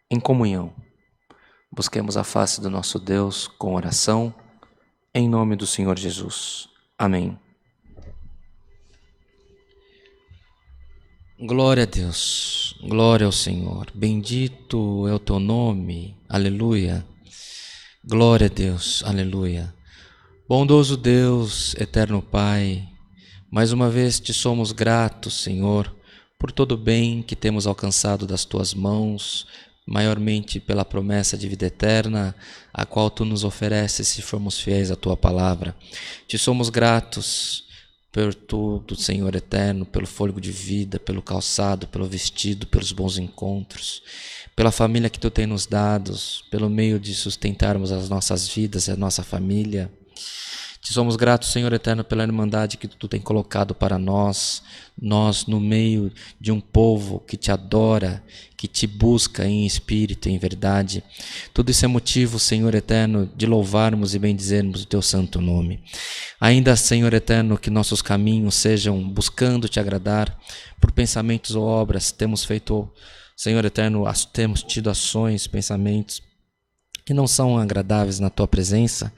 em comunhão. Busquemos a face do nosso Deus com oração, em nome do Senhor Jesus. Amém. Glória a Deus, glória ao Senhor, bendito é o teu nome, aleluia. Glória a Deus, aleluia. Bondoso Deus, eterno Pai, mais uma vez te somos gratos, Senhor, por todo o bem que temos alcançado das tuas mãos, maiormente pela promessa de vida eterna, a qual tu nos ofereces se formos fiéis à tua palavra. Te somos gratos por tudo, Senhor eterno, pelo fôlego de vida, pelo calçado, pelo vestido, pelos bons encontros, pela família que tu tem nos dado, pelo meio de sustentarmos as nossas vidas e a nossa família. Te somos gratos, Senhor eterno, pela irmandade que tu tem colocado para nós no meio de um povo que te adora, que te busca em espírito e em verdade. Tudo isso é motivo, Senhor eterno, de louvarmos e bendizermos o teu santo nome. Ainda, Senhor eterno, que nossos caminhos sejam buscando te agradar, por pensamentos ou obras temos feito, Senhor eterno, temos tido ações, pensamentos que não são agradáveis na tua presença.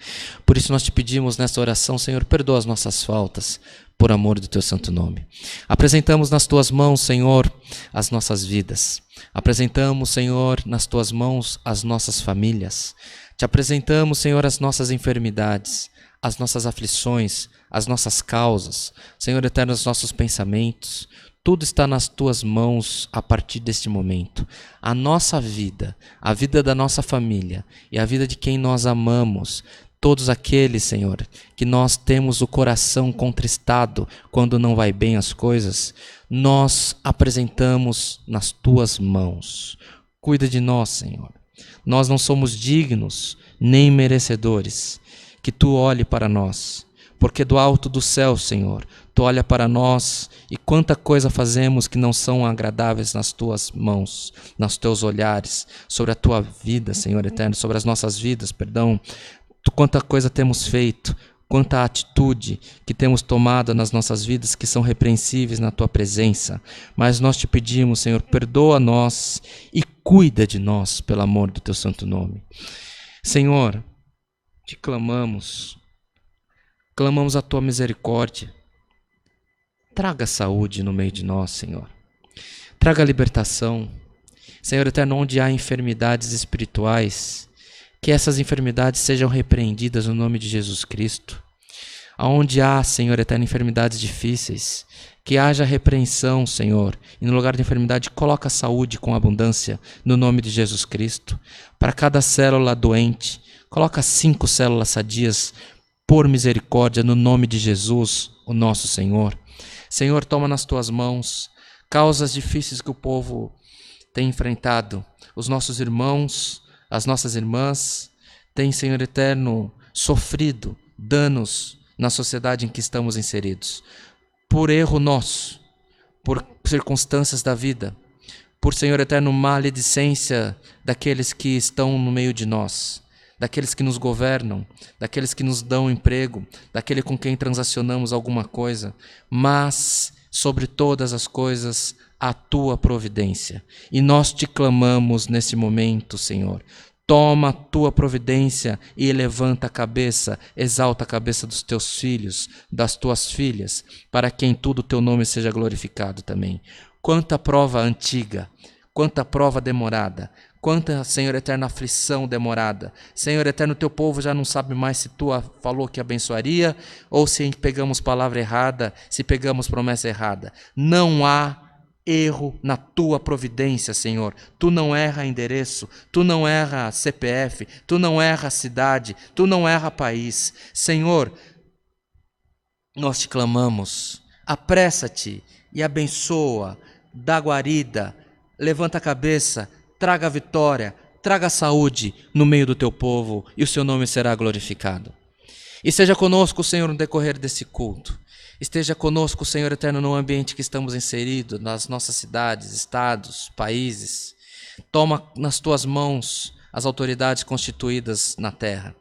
Por isso nós te pedimos nesta oração, Senhor, perdoa as nossas faltas, por amor do teu santo nome. Apresentamos nas tuas mãos, Senhor, as nossas vidas. Apresentamos, Senhor, nas tuas mãos as nossas famílias. Te apresentamos, Senhor, as nossas enfermidades, as nossas aflições, as nossas causas, Senhor eterno, os nossos pensamentos. Tudo está nas tuas mãos a partir deste momento. A nossa vida, a vida da nossa família e a vida de quem nós amamos, todos aqueles, Senhor, que nós temos o coração contristado quando não vai bem as coisas, nós apresentamos nas tuas mãos. Cuida de nós, Senhor. Nós não somos dignos nem merecedores que tu olhe para nós, porque do alto do céu, Senhor, tu olha para nós e quanta coisa fazemos que não são agradáveis nas tuas mãos, nos teus olhares, sobre a tua vida, Senhor eterno, sobre as nossas vidas, perdão. Quanta coisa temos feito, quanta atitude que temos tomado nas nossas vidas que são repreensíveis na tua presença. Mas nós te pedimos, Senhor, perdoa-nós e cuida de nós, pelo amor do teu santo nome. Senhor, te clamamos a tua misericórdia. Traga saúde no meio de nós, Senhor. Traga libertação. Senhor eterno, onde há enfermidades espirituais, que essas enfermidades sejam repreendidas no nome de Jesus Cristo. Aonde há, Senhor eterno, enfermidades difíceis, que haja repreensão, Senhor. E no lugar de enfermidade, coloca saúde com abundância no nome de Jesus Cristo. Para cada célula doente, coloca 5 células sadias por misericórdia no nome de Jesus, o nosso Senhor. Senhor, toma nas tuas mãos causas difíceis que o povo tem enfrentado. Os nossos irmãos, as nossas irmãs têm, Senhor eterno, sofrido danos na sociedade em que estamos inseridos. Por erro nosso, por circunstâncias da vida, por, Senhor eterno, maledicência daqueles que estão no meio de nós, daqueles que nos governam, daqueles que nos dão emprego, daquele com quem transacionamos alguma coisa, mas, sobre todas as coisas, a tua providência. E nós te clamamos nesse momento, Senhor. Toma a tua providência e levanta a cabeça, exalta a cabeça dos teus filhos, das tuas filhas, para que em tudo o teu nome seja glorificado também. Quanta prova antiga, quanta prova demorada, quanta, Senhor eterno, aflição demorada. Senhor eterno, teu povo já não sabe mais se tu falou que abençoaria ou se pegamos palavra errada, se pegamos promessa errada. Não há erro na tua providência, Senhor. Tu não erra endereço, tu não erra CPF, tu não erra cidade, tu não erra país. Senhor, nós te clamamos, apressa-te e abençoa, dá guarida, levanta a cabeça, traga a vitória, traga a saúde no meio do teu povo e o seu nome será glorificado. E seja conosco, Senhor, no decorrer desse culto. Esteja conosco, Senhor eterno, no ambiente que estamos inseridos, nas nossas cidades, estados, países. Toma nas tuas mãos as autoridades constituídas na terra.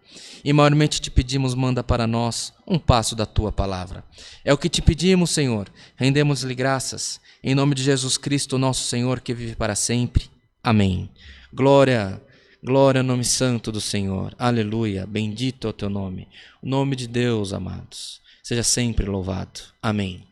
E maiormente te pedimos, manda para nós um passo da tua palavra. É o que te pedimos, Senhor. Rendemos-lhe graças. Em nome de Jesus Cristo, nosso Senhor, que vive para sempre. Amém. Glória, glória ao nome santo do Senhor. Aleluia, bendito é o teu nome. O nome de Deus, amados, seja sempre louvado. Amém.